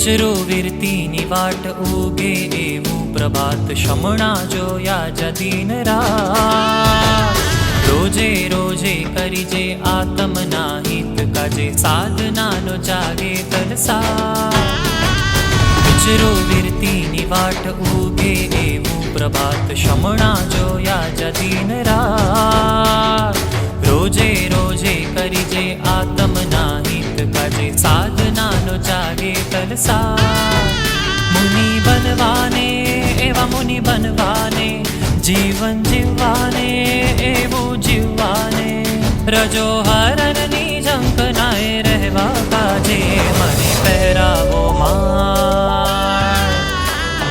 વિચરો વીરતીની વાટ ઉગે એવું પ્રભાત શમણા જોયા જદીન રાત રોજે રોજે કરીજે આત્મના હિત કાજે સાધનાનો જાગે તલસા વિચરો વીરતીની વાટ ઉગે એવું પ્રભાત શમણા જોયા જદીન રાત રોજે રોજે કરીજે આત્મના હિત કાજે સાધનાનો જાગે તલસા મુનિ બનવાને એવા મુનિ બનવાને જીવન જીવવાને એવું જીવવાને રજો હરણની ઝંખનાએ રહેવા કાજે મને પહેરાવો માળ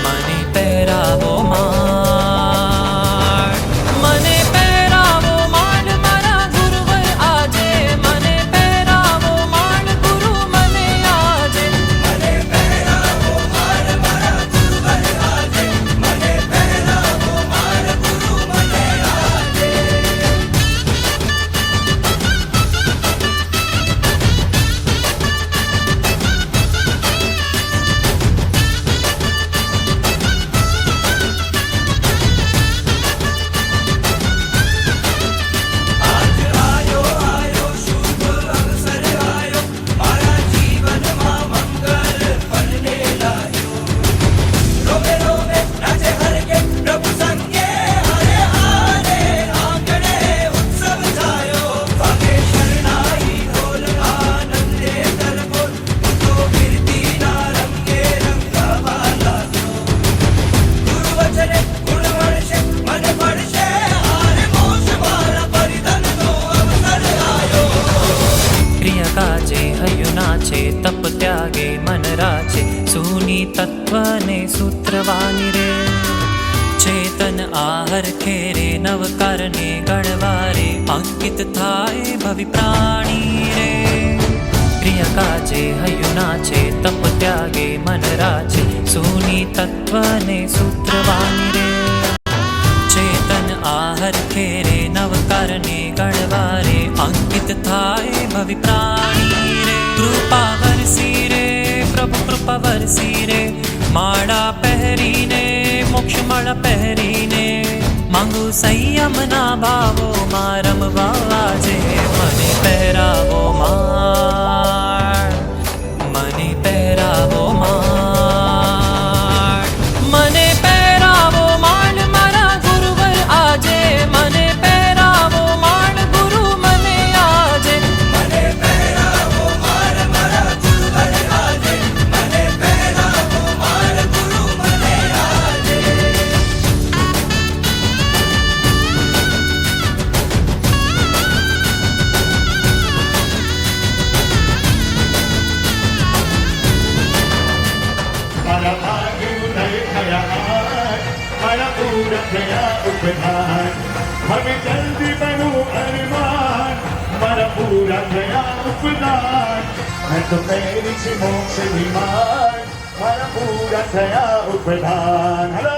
મને પહેરાવો માળ મને પહેરાવો માળ મારા ગુરુવર આજે મને પહેરાવો માળ ગુરુ મને આજે મને પહેરાવો માળ મારા ગુરુવર આજે મને પહેરાવો માળ ગુરુ મને આજે તપ ત્યાગે મન રાચે સૂની તત્વને સૂત્રવાની રે ચેતન આહર ખેરે નવકારને ગણવારે અંકિત થાય ભવિ પ્રાણી રે પ્રિય કાજે હયું નાચે તપ ત્યાગે મન રાચે સૂની તત્વને સૂત્રવાની રે ચેતન આહર ખેરે નવકારને ગણવારે અંકિત થાય ભવિ પ્રાણી રે કૃપા વરસી રે પ્રભુ કૃપા વરસી રે માળા પહેરીને મોક્ષ માળા પહેરીને માંગુ સંયમના ભાવો માં રમવા આજે મને પહેરાવો માળ મને પહેરાવો માળ મને પહેરાવો માળ મારા ગુરુવર આજે મને પહેરાવો માળ ગુરુ મને આજે મને પહેરાવો માળ મારા ગુરુવર આજે મને પહેરાવો માળ ગુરુ મને આજે મારા ભાગ્ય ઉદય થયા મારા પૂરા થયા ઉપધાન હવે જલ્દી બનું અરમાન મારા પૂરા થયા ઉપદાન મેં તો પહેરી છે મોક્ષ વિમાન મારા પૂરા થયા ઉપધાન.